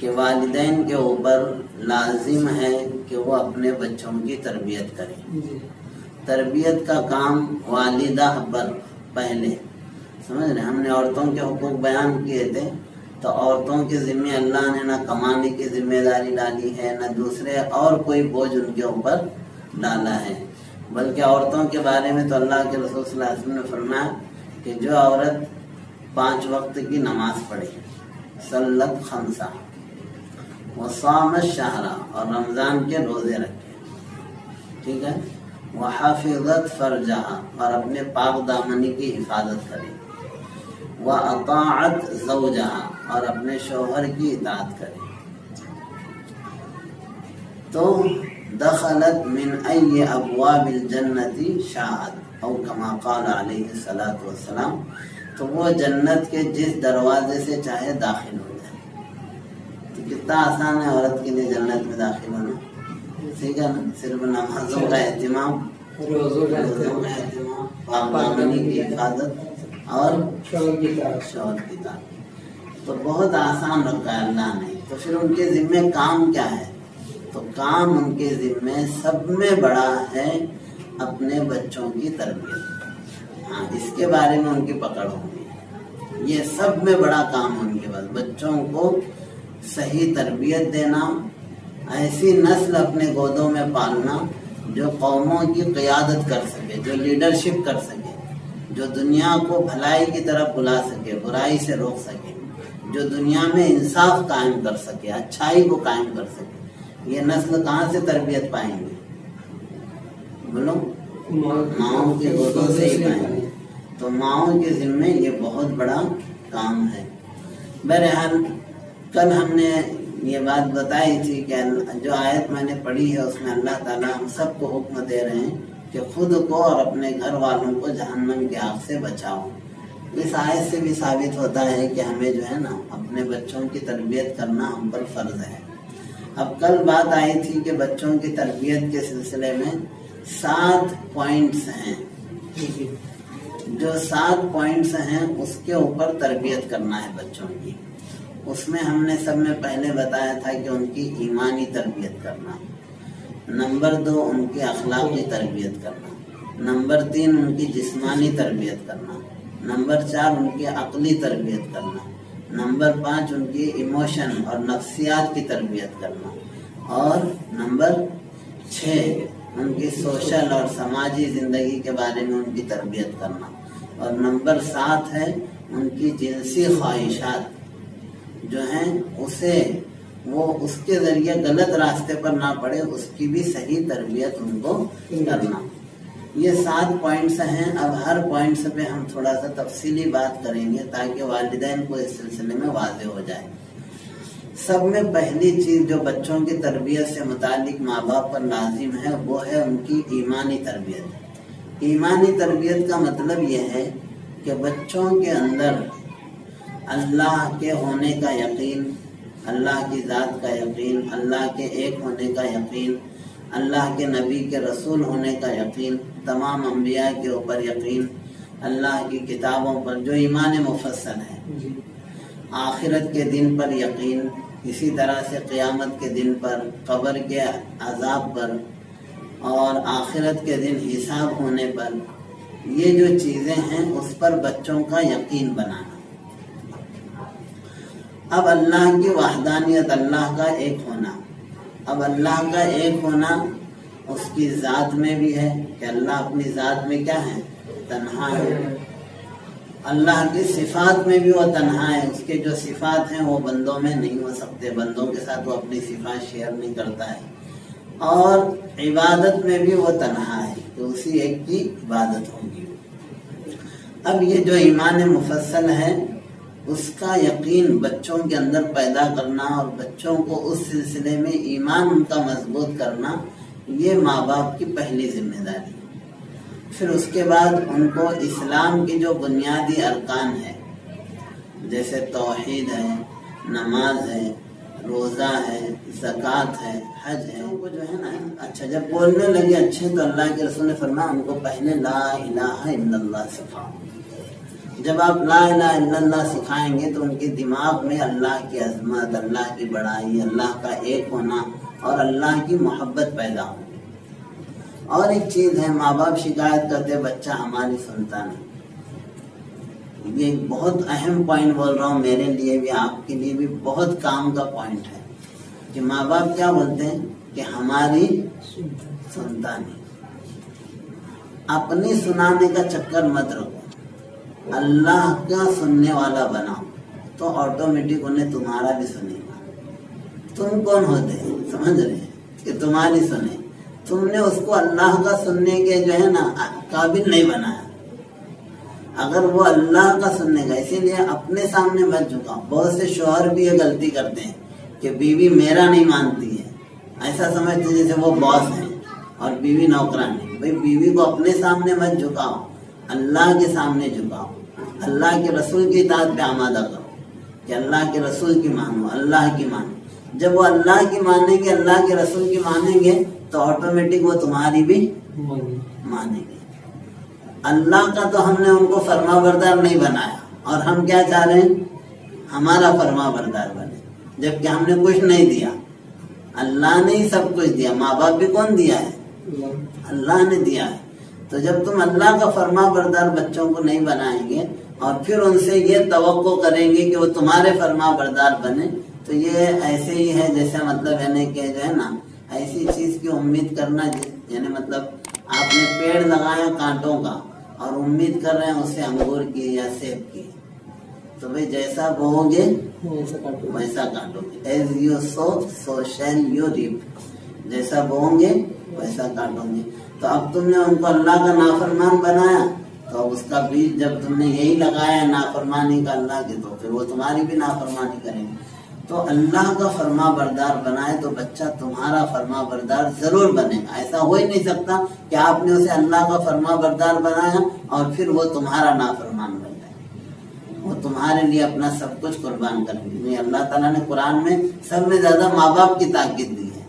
کہ والدین کے اوپر لازم ہے کہ وہ اپنے بچوں کی تربیت کریں. تربیت کا کام والدہ پر پہلے سمجھ رہے. ہم نے عورتوں کے حقوق بیان کیے تھے تو عورتوں کے ذمہ اللہ نے نہ کمانے کی ذمہ داری ڈالی ہے نہ دوسرے اور کوئی بوجھ ان کے اوپر ڈالا ہے، بلکہ عورتوں کے بارے میں تو اللہ کے رسول صلی اللہ علیہ وسلم نے فرمایا کہ جو عورت 5 وقت کی نماز پڑھے، صلت خمسہ وصامت شہرہ، اور رمضان کے روزے رکھے، ٹھیک ہے، وحافظت فرجہ، اور اپنے پاک دامنی کی حفاظت کرے، وَأَطَاعَتْ زَوْجَهَا، اور اپنے شوہر کی اطاعت کرے، تو دخلت من ای ابواب الجنت شاءت، او کما قال علیہ الصلوۃ والسلام، تو وہ جنت کے جس دروازے سے چاہے داخل ہو جائے. تو کتنا آسان ہے عورت کے لیے جنت میں داخل ہونا، ٹھیک ہے نا. صرف نمازوں کا اہتمام، روزوں کا اہتمام، پاک دامنی کی حفاظت اور شوہر کی اطاعت، تو بہت آسان رکھا ہے اللہ نے. تو پھر ان کے ذمہ کام کیا ہے؟ تو کام ان کے ذمہ سب میں بڑا ہے اپنے بچوں کی تربیت. ہاں، اس کے بارے میں ان کی پکڑ ہوگی. یہ سب میں بڑا کام ہے ان کے پاس، بچوں کو صحیح تربیت دینا، ایسی نسل اپنے گودوں میں پالنا جو قوموں کی قیادت کر سکے، جو لیڈرشپ کر سکے، جو دنیا کو بھلائی کی طرف بلا سکے، برائی سے روک سکے، جو دنیا میں انصاف قائم کر سکے، اچھائی کو قائم کر سکے. یہ نسل کہاں سے تربیت پائیں گے؟ بولو، ماؤں کے گودوں سے ہی پائیں گے. تو ماؤں کے ذمہ یہ بہت بڑا کام ہے. بہرحال کل ہم نے یہ بات بتائی تھی کہ جو آیت میں نے پڑھی ہے اس میں اللہ تعالیٰ ہم سب کو حکم دے رہے ہیں کہ خود کو اور اپنے گھر والوں کو جہنم کی آگ سے بچاؤ. اس آیت سے بھی ثابت ہوتا ہے کہ ہمیں جو ہے نا اپنے بچوں کی تربیت کرنا ہم پر فرض ہے. اب کل بات آئی تھی کہ بچوں کی تربیت کے سلسلے میں 7 پوائنٹس ہیں، جو 7 پوائنٹس ہیں اس کے اوپر تربیت کرنا ہے بچوں کی. اس میں ہم نے سب میں پہلے بتایا تھا کہ ان کی ایمانی تربیت کرنا، نمبر 2 ان کی اخلاقی تربیت کرنا، نمبر 3 ان کی جسمانی تربیت کرنا، نمبر 4 ان کی عقلی تربیت کرنا، نمبر 5 ان کی ایموشن اور نفسیات کی تربیت کرنا، اور نمبر 6 ان کی سوشل اور سماجی زندگی کے بارے میں ان کی تربیت کرنا، اور نمبر 7 ہے ان کی جنسی خواہشات جو ہیں اسے وہ اس کے ذریعے غلط راستے پر نہ پڑے، اس کی بھی صحیح تربیت ان کو کرنا. یہ 7 پوائنٹس ہیں. اب ہر پوائنٹس پہ ہم تھوڑا سا تفصیلی بات کریں گے تاکہ والدین کو اس سلسلے میں واضح ہو جائے. سب میں پہلی چیز جو بچوں کی تربیت سے متعلق ماں باپ پر لازم ہے وہ ہے ان کی ایمانی تربیت. ایمانی تربیت کا مطلب یہ ہے کہ بچوں کے اندر اللہ کے ہونے کا یقین، اللہ کی ذات کا یقین، اللہ کے ایک ہونے کا یقین، اللہ کے نبی کے رسول ہونے کا یقین، تمام انبیاء کے اوپر یقین، اللہ کی کتابوں پر جو ایمان مفصل ہے، آخرت کے دن پر یقین، اسی طرح سے قیامت کے دن پر، قبر کے عذاب پر اور آخرت کے دن حساب ہونے پر، یہ جو چیزیں ہیں اس پر بچوں کا یقین بنانا. اب اللہ کی وحدانیت، اللہ کا ایک ہونا. اب اللہ کا ایک ہونا اس کی ذات میں بھی ہے کہ اللہ اپنی ذات میں کیا ہے؟ تنہا ہے. اللہ کی صفات میں بھی وہ تنہا ہے، اس کے جو صفات ہیں وہ بندوں میں نہیں ہو سکتے، بندوں کے ساتھ وہ اپنی صفات شیئر نہیں کرتا ہے. اور عبادت میں بھی وہ تنہا ہے کہ اسی ایک کی عبادت ہوگی. اب یہ جو ایمان مفصل ہے اس کا یقین بچوں کے اندر پیدا کرنا اور بچوں کو اس سلسلے میں ایمان ان کا مضبوط کرنا، یہ ماں باپ کی پہلی ذمہ داری. پھر اس کے بعد ان کو اسلام کی جو بنیادی ارکان ہے جیسے توحید ہے، نماز ہے، روزہ ہے، زکوٰۃ ہے، حج ہے، وہ جو ہے نا اچھا جب بولنے لگے اچھے تو اللہ کے رسول نے فرمایا ان کو پہلے لا الہ الا اللہ سکھاؤ. جب آپ لا الہ الا اللہ سکھائیں گے تو ان کے دماغ میں اللہ کی عظمت، اللہ کی بڑائی، اللہ کا ایک ہونا اور اللہ کی محبت پیدا ہوگی۔ اور ایک چیز ہے، ماں باپ شکایت کرتے بچہ ہماری سنتا نہیں۔ یہ ایک بہت اہم پوائنٹ بول رہا ہوں، میرے لیے بھی آپ کے لیے بھی بہت کام کا پوائنٹ ہے کہ ماں باپ کیا بولتے ہیں کہ ہماری سنتا نہیں۔ اپنی سنانے کا چکر مت رکھو، اللہ کا سننے والا بناؤ تو آٹومیٹک انہیں تمہارا بھی سنے گا۔ تم کون ہوتے ہیں سمجھ رہے ہیں کہ تمہاری سنے؟ تم نے اس کو اللہ کا سننے کے جو ہے نا قابل نہیں بنایا۔ اگر وہ اللہ کا سننے کا، اسی لیے اپنے سامنے مت جھکاؤ۔ بہت سے شوہر بھی یہ غلطی کرتے ہیں کہ بیوی میرا نہیں مانتی ہے، ایسا سمجھتے ہیں جیسے وہ باس ہیں اور بیوی نوکرانی۔ بھائی بیوی کو اپنے سامنے مت جھکاؤ، اللہ کے سامنے جھکاؤ، اللہ کے رسول کی اطاعت پہ آمادہ کرو کہ اللہ کے رسول کی مانو، اللہ کی مانو۔ جب وہ اللہ کی مانیں گے، اللہ کے رسول کی مانیں گے تو آٹومیٹک وہ تمہاری بھی مانیں گے۔ اللہ کا تو ہم نے ان کو فرما بردار نہیں بنایا، اور ہم کیا چاہ رہے ہیں؟ ہمارا فرما بردار بنے، جبکہ ہم نے کچھ نہیں دیا، اللہ نے ہی سب کچھ دیا۔ ماں باپ بھی کون دیا ہے؟ اللہ نے دیا ہے۔ تو جب تم اللہ کا فرما بردار بچوں کو نہیں بنائیں گے اور پھر ان سے یہ توقع کریں گے کہ وہ تمہارے فرما بردار بنے، تو یہ ایسے ہی ہے جیسے مطلب یعنی کہ جو ہے نا ایسی چیز کی امید کرنا، یعنی مطلب آپ نے پیڑ لگایا کانٹوں کا اور امید کر رہے ہیں اسے انگور کی یا سیب کی، تو بھئی جیسا بوؤ گے ویسا کاٹو گے۔ As you sow so shall you reap, جیسا بوؤ گے ویسا کاٹو گے۔ تو اب تم نے ان کو اللہ کا نافرمان بنایا، تو اب اس کا بیج جب تم نے یہی لگایا نافرمانی کا اللہ کی، تو پھر وہ تمہاری بھی نافرمانی کریں گے۔ تو اللہ کا فرما بردار بنائے تو بچہ تمہارا فرما بردار ضرور بنے گا۔ ایسا ہو ہی نہیں سکتا کہ آپ نے اسے اللہ کا فرما بردار بنایا اور پھر وہ تمہارا نافرمان بن جائے، وہ تمہارے لیے اپنا سب کچھ قربان کر دے۔ اللہ تعالیٰ نے قرآن میں سب میں زیادہ ماں باپ کی تاکید دی ہے۔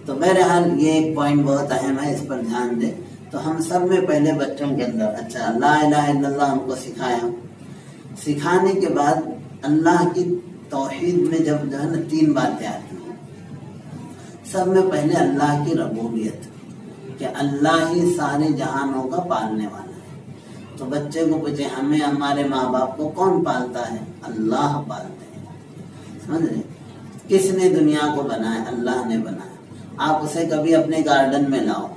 تو بہرحال یہ ایک پوائنٹ بہت اہم ہے، اس پر دھیان دیں۔ تو ہم سب میں پہلے بچوں کے اندر اچھا لا الہ الا اللہ ہم کو سکھایا، سکھانے کے بعد اللہ کی توحید میں جب جو ہے نا 3 باتیں آتی ہیں۔ سب میں پہلے اللہ کی ربوبیت، کہ اللہ ہی سارے جہانوں کا پالنے والا ہے۔ تو بچے کو پوچھے ہمیں ہمارے ماں باپ کو کون پالتا ہے؟ اللہ پالتے ہیں، سمجھ رہے؟ کس نے دنیا کو بنایا؟ اللہ نے بنایا۔ آپ اسے کبھی اپنے گارڈن میں لاؤ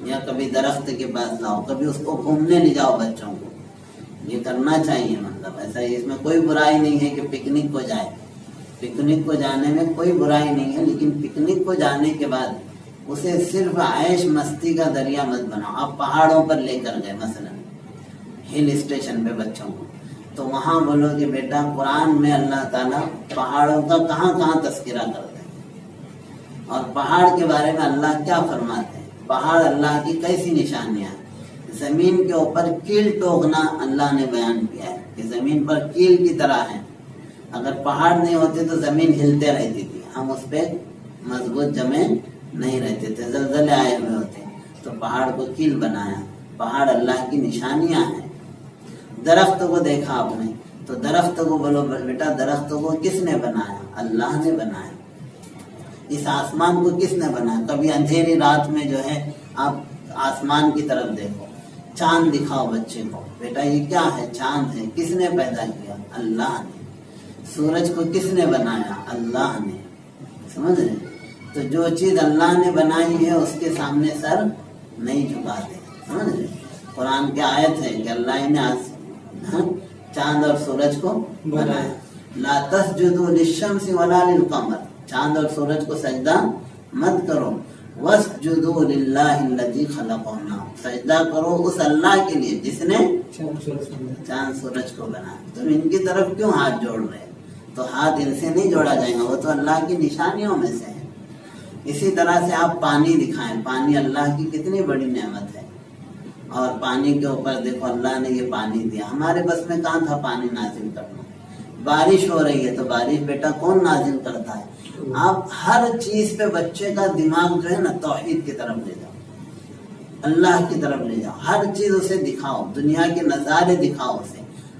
یا کبھی درخت کے پاس لاؤ، کبھی اس کو گھومنے لے جاؤ بچوں کو، یہ کرنا چاہیے۔ مطلب ایسا ہی، اس میں کوئی برائی نہیں ہے کہ پکنک کو جائے، پکنک کو جانے میں کوئی برائی نہیں ہے، لیکن پکنک کو جانے کے بعد اسے صرف عیش مستی کا ذریعہ مت بناؤ۔ آپ پہاڑوں پر لے کر گئے مثلا ہل اسٹیشن پہ بچوں کو، تو وہاں بولو کہ بیٹا قرآن میں اللہ تعالیٰ پہاڑوں کا کہاں کہاں تذکرہ کرتے ہیں اور پہاڑ کے بارے میں اللہ کیا فرماتے ہیں، پہاڑ اللہ کی کیسی نشانیاں ہیں۔ زمین کے اوپر کیل ٹوکنا اللہ نے بیان کیا ہے کہ زمین پر کیل کی طرح ہے، اگر پہاڑ نہیں ہوتے تو زمین ہلتے رہتی تھی، ہم اس پہ مضبوط جمے نہیں رہتے تھے، زلزلے آئے ہوئے ہوتے، تو پہاڑ کو کیل بنایا۔ پہاڑ اللہ کی نشانیاں ہیں۔ درخت کو دیکھا آپ نے، تو درخت کو بولو بیٹا درخت کو کس نے بنایا؟ اللہ نے بنایا۔ اس آسمان کو کس نے بنایا؟ کبھی اندھیری رات میں جو ہے آپ آسمان کی طرف دیکھو، چاند دکھاؤ بچے کو، بیٹا یہ کیا ہے؟ چاند ہے۔ کس نے پیدا کیا؟ اللہ نے۔ سورج کو کس نے بنایا؟ اللہ نے۔ سمجھ رہے؟ تو جو چیز اللہ نے بنائی ہے اس کے سامنے سر نہیں جھکاتے، سمجھ رہے؟ قرآن کی آیت ہے کہ اللہ نے چاند اور سورج کو بنایا۔ لا تسجدوا للشمس ولا للقمر، چاند اور سورج کو سجدہ مت کرو۔ وَاسْجُدُوا لِلَّهِ الَّذِي خَلَقَهُنَّ، سجدہ کرو اس اللہ کے لیے جس نے چاند سورج کو بنایا۔ تم ان کی طرف کیوں ہاتھ جوڑ رہے؟ تو ہاتھ ان سے نہیں جوڑا جائے گا، وہ تو اللہ کی نشانیوں میں سے ہے۔ اسی طرح سے آپ پانی دکھائیں، پانی اللہ کی کتنی بڑی نعمت ہے، اور پانی کے اوپر دیکھو اللہ نے یہ پانی دیا، ہمارے بس میں کہاں تھا پانی نازل کرنا۔ بارش ہو رہی ہے تو بارش بیٹا کون نازل کرتا ہے؟ آپ ہر چیز پہ بچے کا دماغ جو ہے نا توحید کی طرف لے جاؤ، اللہ کی طرف لے جاؤ، ہر چیز اسے دکھاؤ، دنیا کے نظارے دکھاؤ اسے